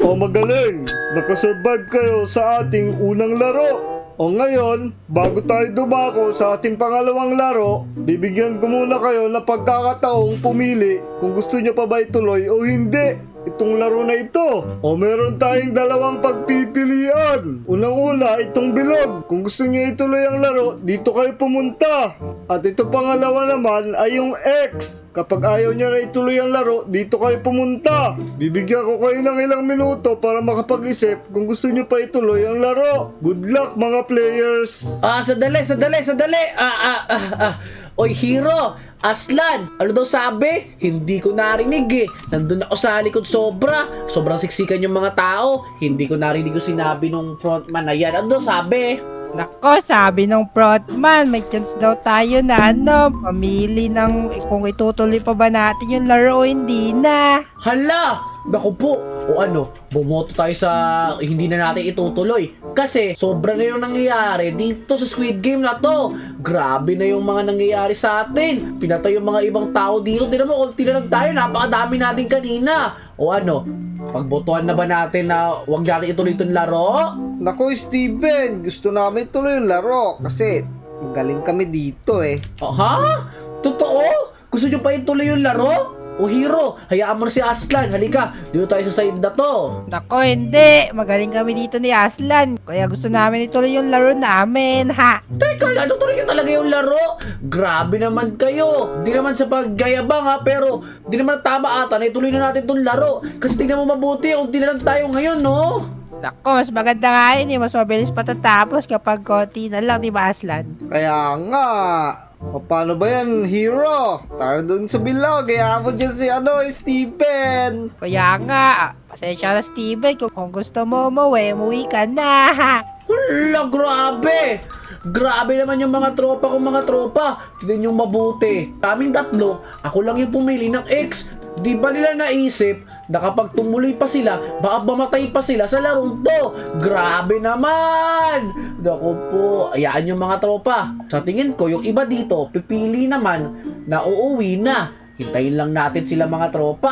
O magaling, nakasurvive kayo sa ating unang laro. O ngayon, bago tayo dumako sa ating pangalawang laro, bibigyan ko muna kayo ng pagkakataong pumili kung gusto nyo pa ba ituloy o hindi itong laro na ito. O meron tayong dalawang pagpipilian. Unang-una, itong bilog. Kung gusto nyo ituloy ang laro, dito kayo pumunta. At ito pangalawa naman ay yung X. Kapag ayaw nyo na ituloy ang laro, dito kayo pumunta. Bibigyan ko kayo ng ilang minuto para makapag-isip kung gusto nyo pa ituloy ang laro. Good luck mga players! Sandali. Oy, Hero, Aslan, ano daw sabi? Hindi ko narinig eh. Nandun ako sa likod sobrang siksikan yung mga tao. Hindi ko narinig yung sinabi nung frontman na yan. Ano daw sabi? Nako, sabi ng frontman, may chance daw tayo na pamili ng kung itutuloy pa ba natin yung laro o hindi na. Hala! Naku po! O ano, bumoto tayo sa hindi na natin itutuloy. Kasi sobra na yung nangyayari dito sa Squid Game na to. Grabe na yung mga nangyayari sa atin. Pinatay yung mga ibang tao dito. Tignan mo, konti na lang tayo. Napakadami natin kanina. O ano, pagbotohan na ba natin na huwag natin ituloy itong laro? Naku Steven, gusto namin tuloy yung laro kasi galing kami dito eh. Oh, ha? Totoo? Gusto nyo pa ituloy yung laro? O Hero, hayaan mo na si Aslan. Halika, dito tayo sa side na to. Nako, hindi. Magaling kami dito ni Aslan. Kaya gusto namin ituloy yung laro namin, ha? Teka, ano tuloy nyo talaga yung laro? Grabe naman kayo. Di naman sa paggayabang ha, pero di naman tama ata na ituloy na natin itong laro. Kasi tingnan mo mabuti, unti na lang tayo ngayon, no? Nako, mas maganda nga yun eh. Mas mabilis patatapos kapag konti na lang, di ba Aslan? Kaya nga. O paano ba yan, Hero? Tara dun sa bilog. Kaya mo dyan si Steven. Kaya nga, pasensya na Steven. Kung gusto mo umuwi ka na, ha? Hala, grabe! Grabe naman yung mga tropa kong mga tropa. Tignan yung mabuti. Kaming tatlo, ako lang yung pumili ng X. Di ba nila naisip na kapag tumuloy pa sila, baka mamatay pa sila sa larong to? Grabe naman! Naku po, ayaan yung mga tropa. Sa tingin ko, yung iba dito, pipili naman na uuwi na. Hintayin lang natin sila mga tropa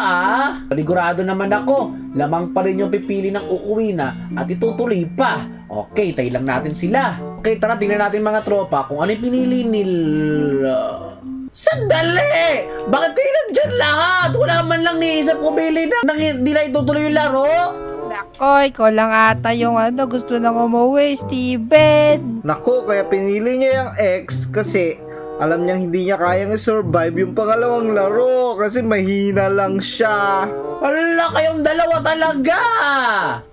Panigurado naman ako, lamang pa rin yung pipili ng uuwi na at itutuloy pa. Okay, hintayin lang natin sila. Okay, tara, tingnan natin mga tropa kung ano yung pinili nila. Sandali! Bakit kayo nandyan lahat? Wala man lang niisip pumili na hindi na itutuloy yung laro? Nako, ikaw lang ata yung gusto nang umuwi, Steven. Naku, kaya pinili niya yung X kasi alam niyang hindi niya kayang survive yung pangalawang laro kasi mahina lang siya. Wala kayong dalawa talaga!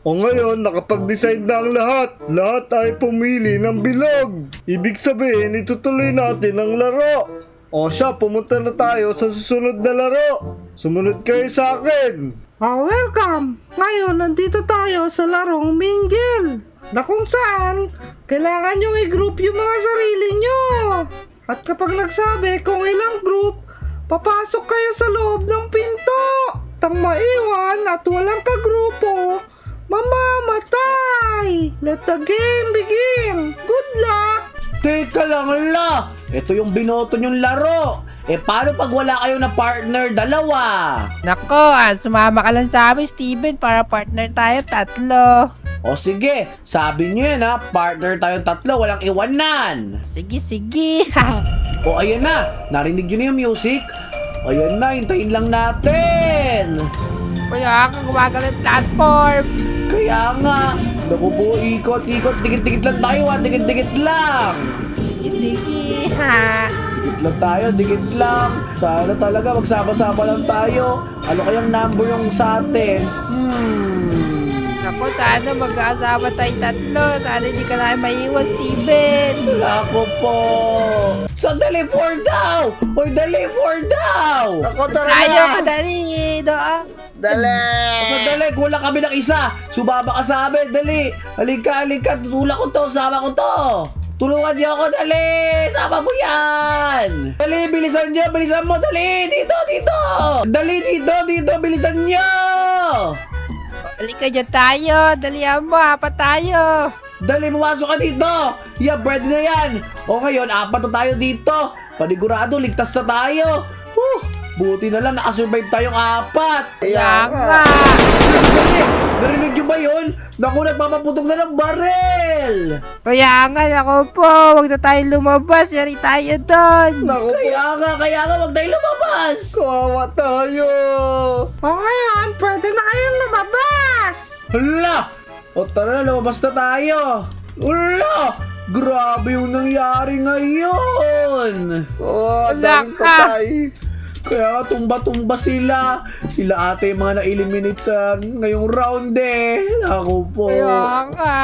O ngayon, nakapag-decide na ang lahat. Lahat ay pumili ng bilog. Ibig sabihin, itutuloy natin ang laro. O siya, pumunta na tayo sa susunod na laro. Sumunod kayo sa akin. Welcome! Ngayon, nandito tayo sa larong Mingle, na kung saan kailangan nyong i-group yung mga sarili nyo. At kapag nagsabi kung ilang group, papasok kayo sa loob ng pinto. Tang maiwan at walang kagrupo, mamamatay. Let the game begin. Good luck! Teka lang la! Ito yung binoto nyong laro! Paano pag wala kayo na partner dalawa? Nako, sumama ka lang sa amin, Steven, para partner tayo tatlo. O sige, sabi nyo yan partner tayong tatlo, walang iwanan. Sige. O ayan na, narinig nyo na yung music? Ayan na, hintayin lang natin. Kaya ka gumagalaw yung platform. Kaya nga, naku po, ikot, dikit-dikit lang tayo dikit-dikit lang. Sige, ha. Dikit lang tayo, dikit lang. Sana talaga magsama-sama lang tayo. Ano kayang number yung sa atin? Nako, sana mag-aasama tayo tatlo. Sana hindi ka na maiwan, Steven. Ako po. Sandali, 4 daw! Hoy, dali, 4 daw! Ako tara Tayo na. ka, dali. Doon. Dali. Sandali, kulang kami ng isa. Sumama ka sa amin, dali. Halika. Tutulak ko to, sama ko to. Tulungan niyo ako, dali. Sama mo yan. Dali, bilisan mo, dali. Dito. Dali, dito, bilisan niyo. Halika dyan tayo. Dalihan mo, apat tayo. Dali, pumasok ka dito. Yeah, pwede na yan. O ngayon, 4 na tayo dito. Panigurado, ligtas na tayo. Buti na lang, nakasurvive tayong 4. Kaya nga. Narinig Naku, nagpapaputok na ng barel! Kaya nga, ako po, huwag na tayo lumabas. Yari tayo doon. Naku po, Kaya nga, wag tayo lumabas! kawawa tayo. O ngayon, pwede na kayong lumabas. Hala! O tara na, lumabas na tayo! Hala! Grabe yung nangyari ngayon! Oh, Wala daming ka. patay. Kaya tumba-tumba sila. Sila ate yung mga na-eliminate sa ngayong round eh. Ako po. Kaya nga.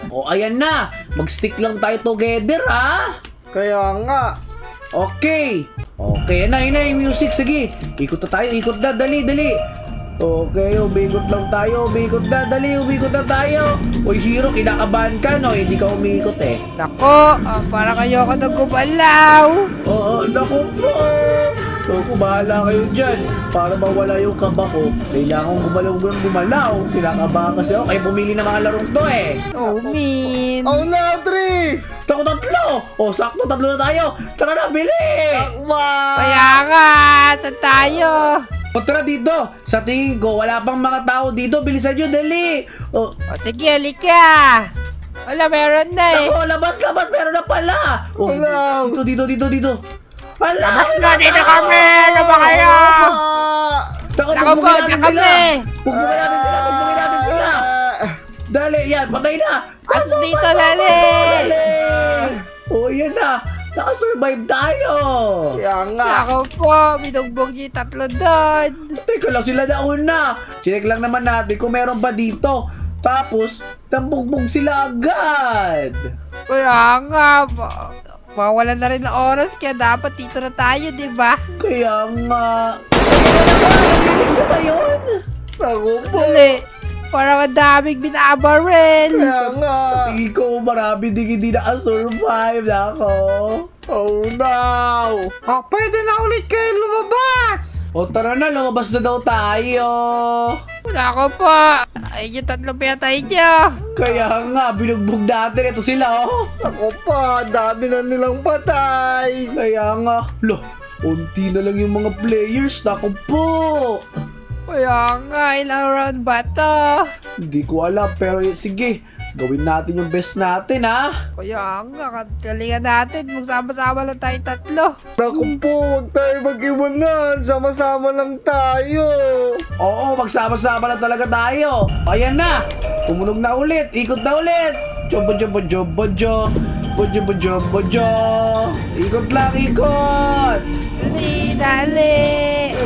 O ayan na. Mag-stick lang tayo together ha. Kaya nga. Okay. Okay, yun na yung music. Sige. Ikot na tayo. Ikot na. Dali. Okay, umikot lang tayo. Umikot na. Dali, umikot na tayo. Uy, Hero, kinakabahan ka no? Hindi ka umikot eh. Nako, parang ayoko na gumalaw. Oo, naku po. So, bahala kayo dyan. Para mawala yung kaba ko, kailangan gumalaw. Kinakabahan kasi ako. Kayo pumili ng mga larong to eh. Oh, min. Oh, Ladri! Tako tatlo! O, sakto, tatlo na tayo! Tara na, bili! Kaya nga, saan tayo? O, tara dito! Sa tingin ko, wala pang mga tao dito. Bilisan nyo, dali! O, O sige, halika. Wala, meron na eh. ako, labas! Meron na pala! O, Wala. dito. Hala! Labas na, dito kami. Ano ba kayo? Tako, Ako po, pugbugin natin sila! kami. Pugbugin natin sila! Dali, yan, patay na! Pasok dito, dali. O, yan na! Nakasurvive tayo! Kaya nga. Ako po, binugbog niyo yung tatlo doon. Teka lang, sila na una. Check lang naman natin kung meron pa dito. Tapos, tambugbog sila agad. Kaya nga, mawalan na rin ng oras kaya dapat dito na tayo, di ba? Kaya nga... Ito ba yun? Naku po. Dali, parang ang daming binabaril. Kaya nga. Tingin ko marami hindi nakasurvive na ako. Oh, no. O, pwede na ulit kayo lumabas. O tara na, lumabas na daw tayo. Wala ko po. Ay, yung tatlo pinatay niyo. Kaya nga, binugbog natin. Ito sila, oh. Ako pa, dami na nilang patay. Kaya nga, lo, unti na lang yung mga players. Naku po. Kaya nga, ilang round ba to? Hindi ko alam, pero sige, gawin natin yung best natin, ha? Kaya nga, kalingan natin. Magsama-sama lang tayong tatlo. Naku po, huwag tayo mag-iwanan. Sama-sama lang tayo. Oo, magsama-sama na talaga tayo. Ayan na, tumunog na ulit, ikot na ulit. Jobo. Ikot lang, ikot. Dali.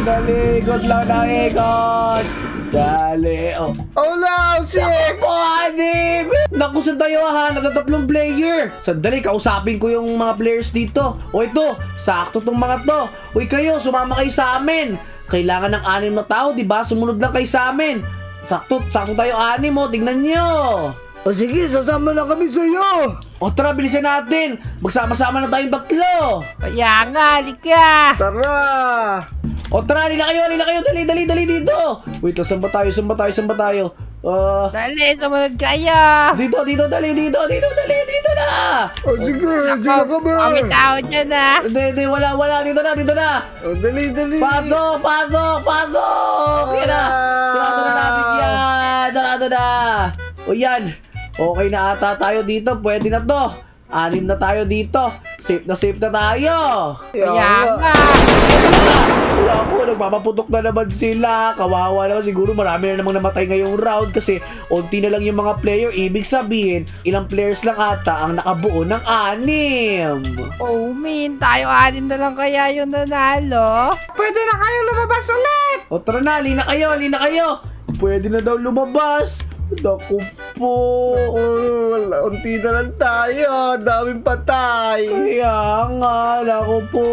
Dali, ikot lang na ikot. Dali, oh. Oh, no, sick. Po, Hanip! Naku, saan tayo ha? Nagtatatlong player. Sandali, kausapin ko yung mga players dito. O ito, sakto tong mga to. Uy kayo, sumama kayo sa amin. Kailangan ng 6 na tao, di ba? Sumunod lang kayo sa amin. Sakto tayo 6, oh. Tingnan nyo. O sige, sasama na kami sa'yo. O tara, bilisan natin. Magsama-sama na tayong 3. Kaya nga, halika. Tara. O tara, halina kayo. Dali dito. Wait, saan ba tayo? Dali, sumunod kayo. Dito, dali, dito na. O sige, dyan na kami. Kami tao dyan ah. Hindi, wala, dito na. O, dali. Pasok! Yan na! Sarado na natin yan! Sarado na! O yan! Okay na ata tayo dito. Pwede na to. 6 na tayo dito. Safe na tayo. Kaya nga. Wala ko. Nagpapaputok na naman sila. Kawawa naman. Siguro marami na namang namatay ngayong round kasi unti na lang yung mga player. Ibig sabihin, ilang players lang ata ang nakabuo ng 6. Oh, min, tayo 6 na lang kaya yung nanalo. Pwede na kayo lumabas ulit. O tara na, halina kayo. Pwede na daw lumabas. Naku po. Oh, wala, unti na lang tayo. Daming patay. Kaya nga, naku po.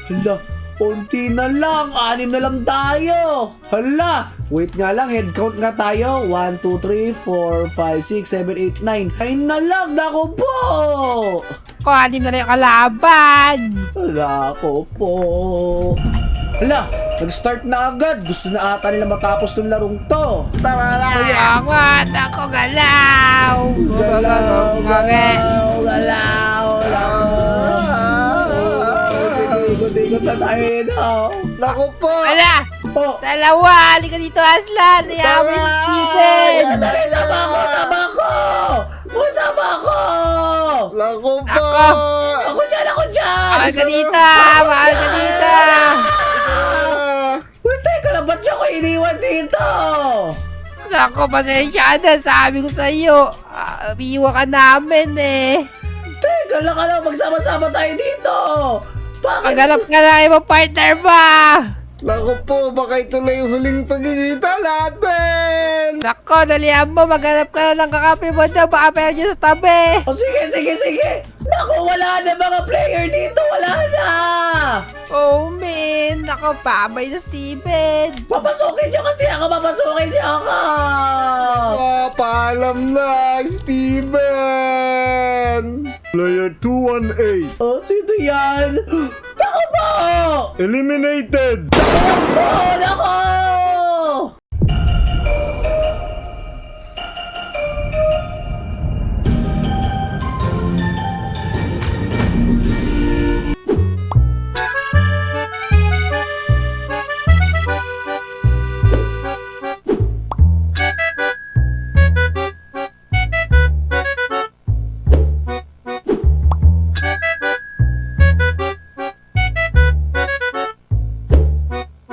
Hala, unti na lang. 6 na lang tayo. Hala, wait nga lang. Head count nga tayo. 1, 2, 3, 4, 5, 6, 7, 8, 9. 9 na lang, naku po. Ko, 6 na lang yung kalaban. Naku po. Hala, nag-start na agad. Gusto na ata nila matapos tong larong to. Tara na. Kaya nga, ako galaw. Galaw. Ikot na tayo dito. Naku po. Wala, Oh, dalawa. Halika dito, Aslan. Ayaw mo si Steven. dali, sama ko. Nako! Ako dyan! Ako dyan! Mahal ka dito! Mahal ka dito! Uy, teka lang, ba't niyo ako iniwan dito? Nako, pasensya na. Sabi ko sa'yo, iiwan ka namin eh. Teka lang, alam, magsama-sama tayo dito! Bakit? Maghanap ka na ibang partner ba? Naku po, baka ito na yung huling pagkikita natin! Nako, dalihan mo. Maghanap ka na ng kakape mo na. Baka meron dyan sa tabi. O sige, sige, sige! Naku, wala na mga player dito! Wala na! Oh, man. Nako, pabay na Steven. Papasukin niyo kasi ako! Papasukin niyo ako! Paalam na, Steven! Player 218, Oh, sino yan? Naku po! eliminated! Oh, naku!